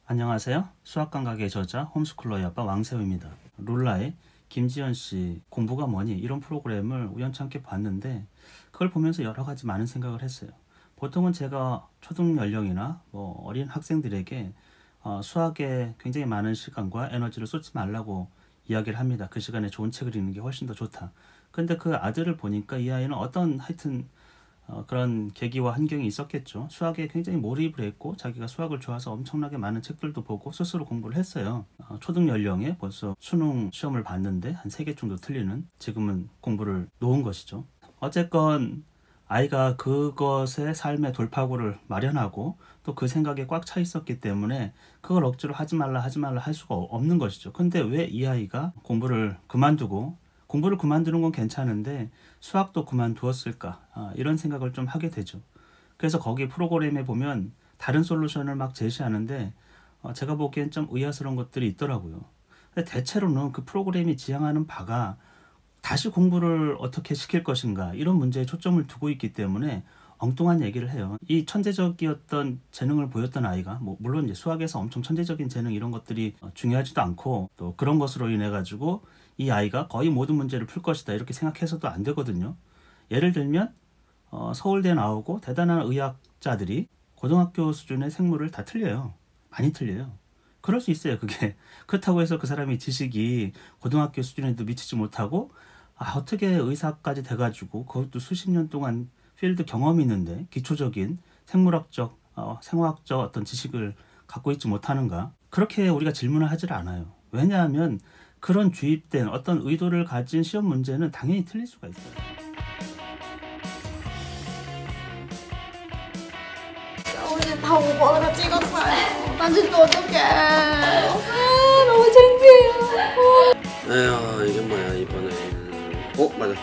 안녕하세요. 수학감각의 저자 홈스쿨러의 아빠 왕세우입니다. 룰라의 김지연 씨 공부가 뭐니 이런 프로그램을 우연찮게 봤는데 그걸 보면서 여러 가지 많은 생각을 했어요. 보통은 제가 초등 연령이나 어린 학생들에게 수학에 굉장히 많은 시간과 에너지를 쏟지 말라고 이야기를 합니다. 그 시간에 좋은 책을 읽는 게 훨씬 더 좋다. 근데 그 아들을 보니까 이 아이는 어떤 하여튼 그런 계기와 환경이 있었겠죠. 수학에 굉장히 몰입을 했고 자기가 수학을 좋아서 엄청나게 많은 책들도 보고 스스로 공부를 했어요. 초등 연령에 벌써 수능 시험을 봤는데 한 3개 정도 틀리는, 지금은 공부를 놓은 것이죠. 어쨌건 아이가 그것의 삶의 돌파구를 마련하고 또 그 생각에 꽉 차 있었기 때문에 그걸 억지로 하지 말라 할 수가 없는 것이죠. 근데 왜 이 아이가 공부를 그만두는 건 괜찮은데 수학도 그만두었을까? 이런 생각을 좀 하게 되죠. 그래서 거기 프로그램에 보면 다른 솔루션을 막 제시하는데 제가 보기엔 좀 의아스러운 것들이 있더라고요. 근데 대체로는 그 프로그램이 지향하는 바가 다시 공부를 어떻게 시킬 것인가 이런 문제에 초점을 두고 있기 때문에 엉뚱한 얘기를 해요. 이 천재적이었던 재능을 보였던 아이가 물론 이제 수학에서 엄청 천재적인 재능 이런 것들이 중요하지도 않고 또 그런 것으로 인해 가지고 이 아이가 거의 모든 문제를 풀 것이다 이렇게 생각해서도 안 되거든요. 예를 들면 서울대 나오고 대단한 의학자들이 고등학교 수준의 생물을 다 틀려요. 많이 틀려요. 그럴 수 있어요. 그게 그렇다고 해서 그 사람이 지식이 고등학교 수준에도 미치지 못하고 어떻게 의사까지 돼가지고 그것도 수십 년 동안 필드 경험이 있는데 기초적인 생물학적, 생화학적 어떤 지식을 갖고 있지 못하는가? 그렇게 우리가 질문을 하질 않아요. 왜냐하면 그런 주입된 어떤 의도를 가진 시험 문제는 당연히 틀릴 수가 있어요. 오늘 다 오버로 찍었어요. 난 진짜 어떡해. 너무 창피해요. 에휴, 이게 뭐야 이번엔. 맞았어.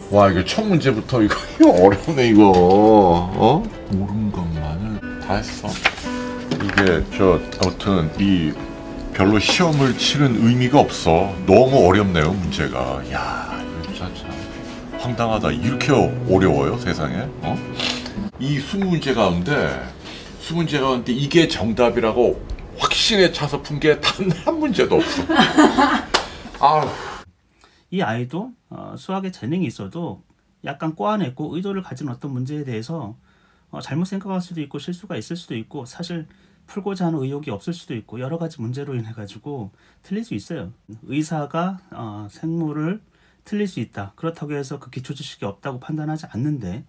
와, 이거 첫 문제부터 이거 어렵네 이거. 옳은 것만을 다 했어. 이게 아무튼 이 별로 시험을 치른 의미가 없어. 너무 어렵네요 문제가. 야, 이거 진짜 참 황당하다. 이렇게 어려워요 세상에? 이 20문제 가운데 이게 정답이라고 확신에 차서 푼 게 단 한 문제도 없어. 아우. 이 아이도 수학에 재능이 있어도 약간 꼬아냈고 의도를 가진 어떤 문제에 대해서 잘못 생각할 수도 있고 실수가 있을 수도 있고 사실 풀고자 하는 의욕이 없을 수도 있고 여러 가지 문제로 인해 가지고 틀릴 수 있어요. 의사가 생물을 틀릴 수 있다. 그렇다고 해서 그 기초 지식이 없다고 판단하지 않는데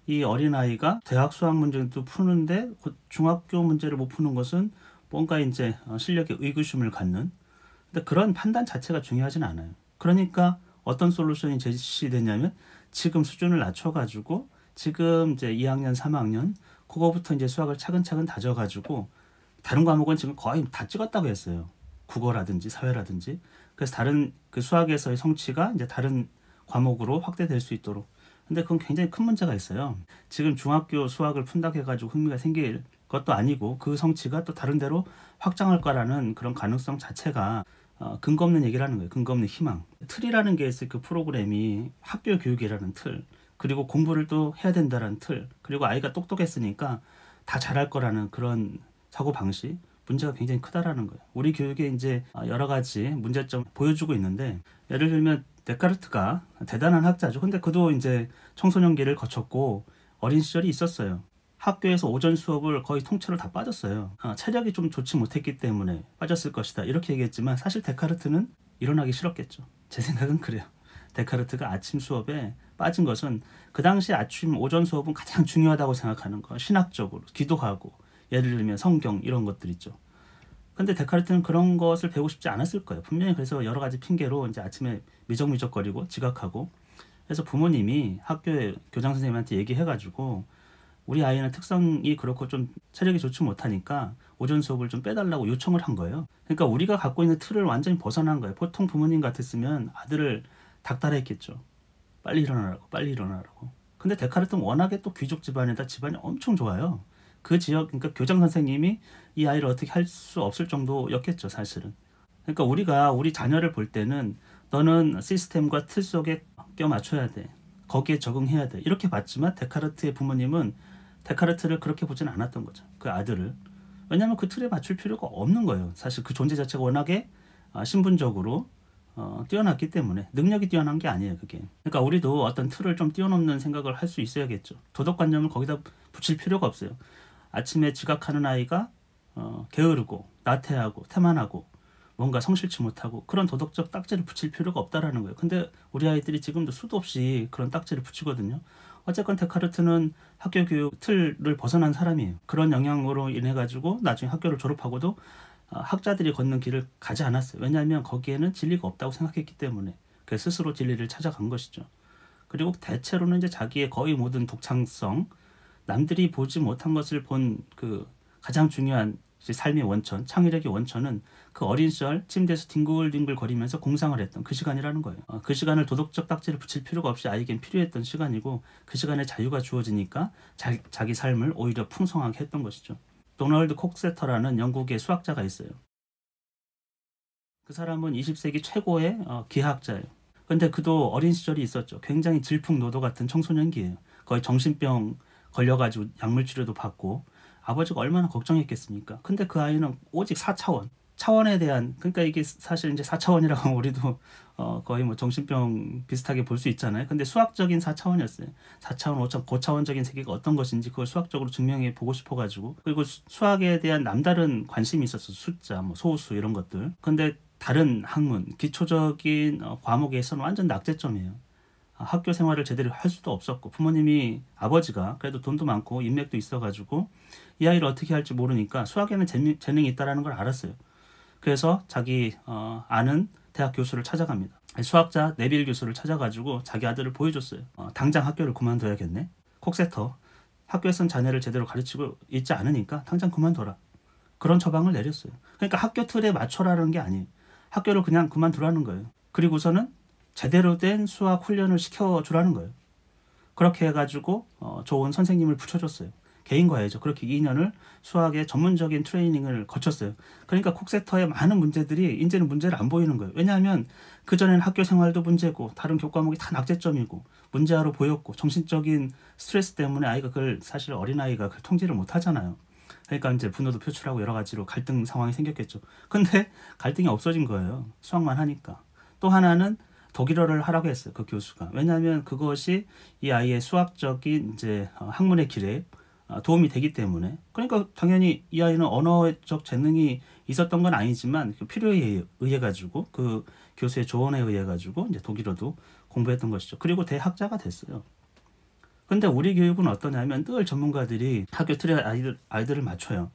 이 어린아이가 대학 수학 문제도 푸는데 중학교 문제를 못 푸는 것은 뭔가 이제 실력에 의구심을 갖는, 근데 그런 판단 자체가 중요하진 않아요. 그러니까 어떤 솔루션이 제시되냐면 지금 수준을 낮춰가지고 지금 이제 2학년, 3학년 그거부터 이제 수학을 차근차근 다져가지고 다른 과목은 지금 거의 다 찍었다고 했어요. 국어라든지 사회라든지. 그래서 다른 그 수학에서의 성취가 이제 다른 과목으로 확대될 수 있도록. 근데 그건 굉장히 큰 문제가 있어요. 지금 중학교 수학을 푼다고 해가지고 흥미가 생길 것도 아니고 그 성취가 또 다른 데로 확장할 거라는 그런 가능성 자체가 근거 없는 얘기라는 거예요. 근거 없는 희망. 틀이라는 게 있어요. 그 프로그램이 학교 교육이라는 틀, 그리고 공부를 또 해야 된다는 틀, 그리고 아이가 똑똑했으니까 다 잘할 거라는 그런 사고방식, 문제가 굉장히 크다라는 거예요. 우리 교육에 이제 여러 가지 문제점 보여주고 있는데, 예를 들면 데카르트가 대단한 학자죠. 근데 그도 이제 청소년기를 거쳤고 어린 시절이 있었어요. 학교에서 오전 수업을 거의 통째로 다 빠졌어요. 체력이 좀 좋지 못했기 때문에 빠졌을 것이다 이렇게 얘기했지만 사실 데카르트는 일어나기 싫었겠죠. 제 생각은 그래요. 데카르트가 아침 수업에 빠진 것은 그 당시 아침 오전 수업은 가장 중요하다고 생각하는 거, 신학적으로 기도하고 예를 들면 성경 이런 것들 있죠. 근데 데카르트는 그런 것을 배우고 싶지 않았을 거예요. 분명히. 그래서 여러 가지 핑계로 이제 아침에 미적미적거리고 지각하고, 그래서 부모님이 학교에 교장 선생님한테 얘기해가지고 우리 아이는 특성이 그렇고 좀 체력이 좋지 못하니까 오전 수업을 좀 빼달라고 요청을 한 거예요. 그러니까 우리가 갖고 있는 틀을 완전히 벗어난 거예요. 보통 부모님 같았으면 아들을 닥달했겠죠. 빨리 일어나라고. 근데 데카르트는 워낙에 또 귀족 집안에다 집안이 엄청 좋아요. 그 지역, 그러니까 교장 선생님이 이 아이를 어떻게 할 수 없을 정도였겠죠, 사실은. 그러니까 우리가 우리 자녀를 볼 때는 너는 시스템과 틀 속에 껴맞춰야 돼. 거기에 적응해야 돼. 이렇게 봤지만 데카르트의 부모님은 데카르트를 그렇게 보진 않았던 거죠. 그 아들을. 왜냐하면 그 틀에 맞출 필요가 없는 거예요. 사실 그 존재 자체가 워낙에 신분적으로 뛰어났기 때문에 능력이 뛰어난 게 아니에요. 그게. 그러니까 우리도 어떤 틀을 좀 뛰어넘는 생각을 할 수 있어야겠죠. 도덕관념을 거기다 붙일 필요가 없어요. 아침에 지각하는 아이가 게으르고 나태하고 태만하고 뭔가 성실치 못하고 그런 도덕적 딱지를 붙일 필요가 없다라는 거예요. 근데 우리 아이들이 지금도 수도 없이 그런 딱지를 붙이거든요. 어쨌건 데카르트는 학교 교육 틀을 벗어난 사람이에요. 그런 영향으로 인해 가지고 나중에 학교를 졸업하고도 학자들이 걷는 길을 가지 않았어요. 왜냐하면 거기에는 진리가 없다고 생각했기 때문에 그 스스로 진리를 찾아간 것이죠. 그리고 대체로는 이제 자기의 거의 모든 독창성, 남들이 보지 못한 것을 본 그 가장 중요한 삶의 원천, 창의력의 원천은 그 어린 시절 침대에서 뒹굴뒹굴 거리면서 공상을 했던 그 시간이라는 거예요. 그 시간을 도덕적 딱지를 붙일 필요가 없이 아이에겐 필요했던 시간이고 그 시간에 자유가 주어지니까 자기 삶을 오히려 풍성하게 했던 것이죠. 도널드 콕세터라는 영국의 수학자가 있어요. 그 사람은 20세기 최고의 기하학자예요. 근데 그도 어린 시절이 있었죠. 굉장히 질풍노도 같은 청소년기예요. 거의 정신병 걸려가지고 약물 치료도 받고 아버지가 얼마나 걱정했겠습니까? 근데 그 아이는 오직 4차원, 차원에 대한, 그러니까 이게 사실 이제 4차원이라고 하면 우리도 거의 뭐 정신병 비슷하게 볼 수 있잖아요. 근데 수학적인 4차원이었어요. 4차원, 5차원, 고차원적인 세계가 어떤 것인지 그걸 수학적으로 증명해 보고 싶어가지고. 그리고 수학에 대한 남다른 관심이 있었어. 숫자, 뭐 소수 이런 것들. 근데 다른 학문, 기초적인 과목에서는 완전 낙제점이에요. 학교 생활을 제대로 할 수도 없었고 부모님이 아버지가 그래도 돈도 많고 인맥도 있어가지고 이 아이를 어떻게 할지 모르니까 수학에는 재능이 있다는 걸 알았어요. 그래서 자기 아는 대학 교수를 찾아갑니다. 수학자 네빌 교수를 찾아가지고 자기 아들을 보여줬어요. 당장 학교를 그만둬야겠네. 콕세터, 학교에선 자네를 제대로 가르치고 있지 않으니까 당장 그만둬라. 그런 처방을 내렸어요. 그러니까 학교 틀에 맞춰라는 게 아니에요. 학교를 그냥 그만두라는 거예요. 그리고서는 제대로 된 수학 훈련을 시켜주라는 거예요. 그렇게 해가지고 좋은 선생님을 붙여줬어요. 개인 과외죠. 그렇게 2년을 수학의 전문적인 트레이닝을 거쳤어요. 그러니까 콕세터의 많은 문제들이 이제는 문제를 안 보이는 거예요. 왜냐하면 그전에는 학교 생활도 문제고 다른 교과목이 다 낙제점이고 문제아로 보였고 정신적인 스트레스 때문에 아이가 그걸 사실 어린아이가 그걸 통제를 못 하잖아요. 그러니까 이제 분노도 표출하고 여러 가지로 갈등 상황이 생겼겠죠. 근데 갈등이 없어진 거예요. 수학만 하니까. 또 하나는 독일어를 하라고 했어요. 그 교수가. 왜냐하면 그것이 이 아이의 수학적인 이제 학문의 길에 도움이 되기 때문에. 그러니까 당연히 이 아이는 언어적 재능이 있었던 건 아니지만 그 필요에 의해 가지고 그 교수의 조언에 의해 가지고 이제 독일어도 공부했던 것이죠. 그리고 대학자가 됐어요. 근데 우리 교육은 어떠냐면 늘 전문가들이 학교 틀에 아이들을 맞춰요.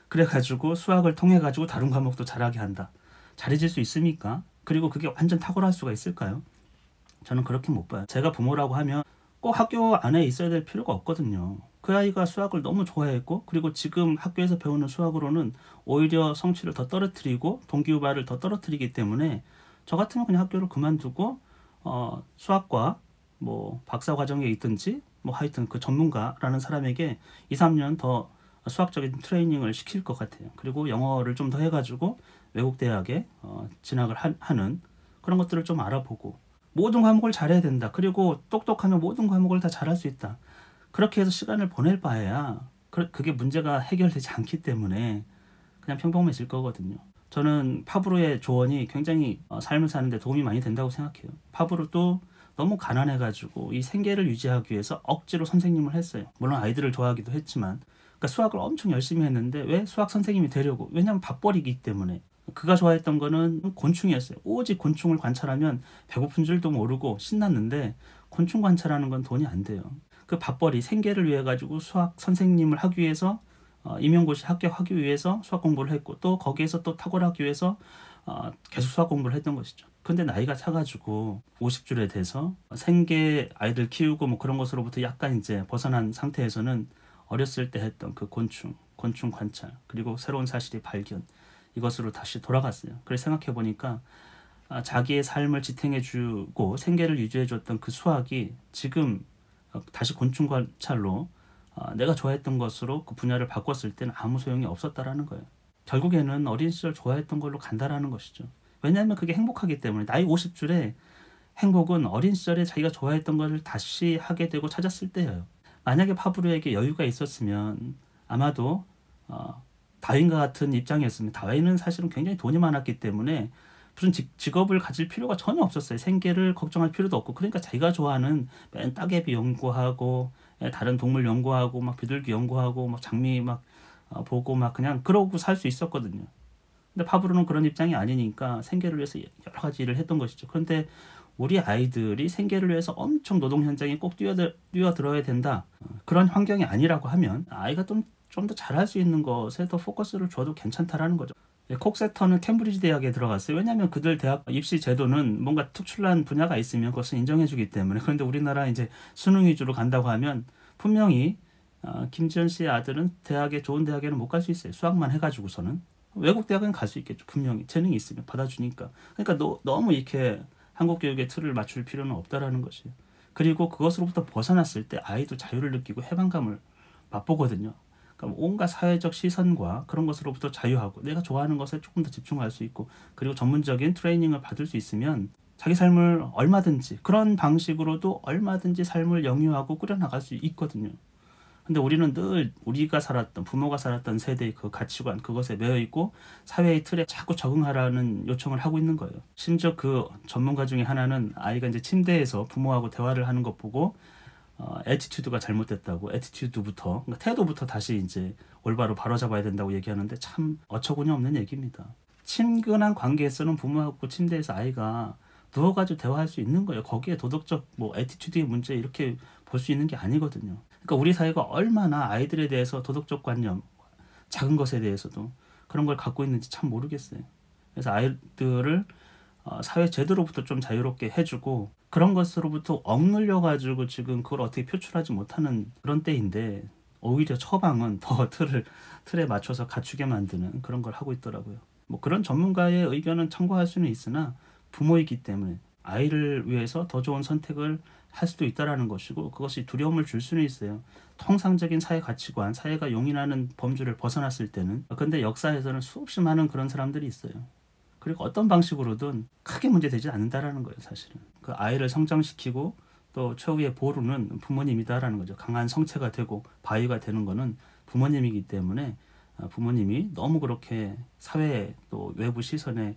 그래가지고 수학을 통해 가지고 다른 과목도 잘하게 한다. 잘해질 수 있습니까? 그리고 그게 완전 탁월할 수가 있을까요? 저는 그렇게 못 봐요. 제가 부모라고 하면 꼭 학교 안에 있어야 될 필요가 없거든요. 그 아이가 수학을 너무 좋아했고 그리고 지금 학교에서 배우는 수학으로는 오히려 성취를 더 떨어뜨리고 동기유발을 더 떨어뜨리기 때문에 저 같으면 그냥 학교를 그만두고 수학과 뭐 박사 과정에 있든지 뭐 하여튼 그 전문가라는 사람에게 2, 3년 더 수학적인 트레이닝을 시킬 것 같아요. 그리고 영어를 좀 더 해가지고 외국 대학에 진학을 하는 그런 것들을 좀 알아보고 모든 과목을 잘해야 된다. 그리고 똑똑하면 모든 과목을 다 잘할 수 있다. 그렇게 해서 시간을 보낼 바에야 그게 문제가 해결되지 않기 때문에 그냥 평범해질 거거든요. 저는 파브로의 조언이 굉장히 삶을 사는데 도움이 많이 된다고 생각해요. 파브로도 너무 가난해가지고 이 생계를 유지하기 위해서 억지로 선생님을 했어요. 물론 아이들을 좋아하기도 했지만 그러니까 수학을 엄청 열심히 했는데 왜 수학 선생님이 되려고? 왜냐하면 밥벌이기 때문에. 그가 좋아했던 거는 곤충이었어요. 오직 곤충을 관찰하면 배고픈 줄도 모르고 신났는데 곤충 관찰하는 건 돈이 안 돼요. 그 밥벌이 생계를 위해 가지고 수학 선생님을 하기 위해서 임용고시 합격하기 위해서 수학 공부를 했고 또 거기에서 또 탁월하기 위해서 계속 수학 공부를 했던 것이죠. 근데 나이가 차가지고 50줄에 돼서 생계 아이들 키우고 뭐 그런 것으로부터 약간 이제 벗어난 상태에서는 어렸을 때 했던 그 곤충 관찰 그리고 새로운 사실의 발견 이것으로 다시 돌아갔어요. 그래서 생각해 보니까 자기의 삶을 지탱해주고 생계를 유지해줬던 그 수학이 지금 다시 곤충 관찰로 내가 좋아했던 것으로 그 분야를 바꿨을 때는 아무 소용이 없었다라는 거예요. 결국에는 어린 시절 좋아했던 걸로 간다라는 것이죠. 왜냐하면 그게 행복하기 때문에. 나이 50줄에 행복은 어린 시절에 자기가 좋아했던 것을 다시 하게 되고 찾았을 때예요. 만약에 파브로에게 여유가 있었으면 아마도 다윈과 같은 입장이었습니다. 다윈은 사실은 굉장히 돈이 많았기 때문에 무슨 직업을 가질 필요가 전혀 없었어요. 생계를 걱정할 필요도 없고 그러니까 자기가 좋아하는 맨 따개비 연구하고 다른 동물 연구하고 막 비둘기 연구하고 막 장미 막 보고 막 그냥 그러고 살 수 있었거든요. 근데 파브로는 그런 입장이 아니니까 생계를 위해서 여러 가지 일을 했던 것이죠. 그런데 우리 아이들이 생계를 위해서 엄청 노동 현장에 꼭 뛰어들어야 된다. 그런 환경이 아니라고 하면 아이가 좀 더 잘할 수 있는 것에 더 포커스를 줘도 괜찮다라는 거죠. 콕세터는 캠브리지 대학에 들어갔어요. 왜냐하면 그들 대학 입시 제도는 뭔가 특출난 분야가 있으면 그것을 인정해주기 때문에. 그런데 우리나라 이제 수능 위주로 간다고 하면 분명히 김지연 씨의 아들은 좋은 대학에는 못 갈 수 있어요. 수학만 해가지고서는. 외국 대학은 갈 수 있겠죠. 분명히 재능이 있으면 받아주니까. 그러니까 너무 이렇게 한국 교육의 틀을 맞출 필요는 없다라는 것이에요. 그리고 그것으로부터 벗어났을 때 아이도 자유를 느끼고 해방감을 맛보거든요. 그러니까 온갖 사회적 시선과 그런 것으로부터 자유하고 내가 좋아하는 것에 조금 더 집중할 수 있고 그리고 전문적인 트레이닝을 받을 수 있으면 자기 삶을 얼마든지 그런 방식으로도 얼마든지 삶을 영유하고 꾸려나갈 수 있거든요. 근데 우리는 늘 우리가 살았던 부모가 살았던 세대의 그 가치관 그것에 매여 있고 사회의 틀에 자꾸 적응하라는 요청을 하고 있는 거예요. 심지어 그 전문가 중에 하나는 아이가 이제 침대에서 부모하고 대화를 하는 것 보고 애티튜드가 잘못됐다고 애티튜드부터 그러니까 태도부터 다시 이제 올바로 바로잡아야 된다고 얘기하는데 참 어처구니 없는 얘기입니다. 친근한 관계에서는 부모하고 침대에서 아이가 누워가지고 대화할 수 있는 거예요. 거기에 도덕적 애티튜드의 문제 이렇게 볼 수 있는 게 아니거든요. 그러니까 우리 사회가 얼마나 아이들에 대해서 도덕적 관념 작은 것에 대해서도 그런 걸 갖고 있는지 참 모르겠어요. 그래서 아이들을 사회 제도로부터 좀 자유롭게 해주고 그런 것으로부터 억눌려가지고 지금 그걸 어떻게 표출하지 못하는 그런 때인데 오히려 처방은 더 틀에 맞춰서 갖추게 만드는 그런 걸 하고 있더라고요. 그런 전문가의 의견은 참고할 수는 있으나 부모이기 때문에 아이를 위해서 더 좋은 선택을 할 수도 있다라는 것이고 그것이 두려움을 줄 수는 있어요. 통상적인 사회 가치관, 사회가 용인하는 범주를 벗어났을 때는. 근데 역사에서는 수없이 많은 그런 사람들이 있어요. 그리고 어떤 방식으로든 크게 문제되지 않는다라는 거예요. 사실은 그 아이를 성장시키고 또 최후의 보루는 부모님이다라는 거죠. 강한 성체가 되고 바위가 되는 거는 부모님이기 때문에 부모님이 너무 그렇게 사회 또 외부 시선에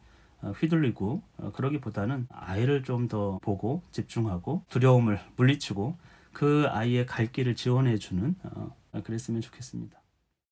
휘둘리고 그러기보다는 아이를 좀 더 보고 집중하고 두려움을 물리치고 그 아이의 갈 길을 지원해주는 그랬으면 좋겠습니다.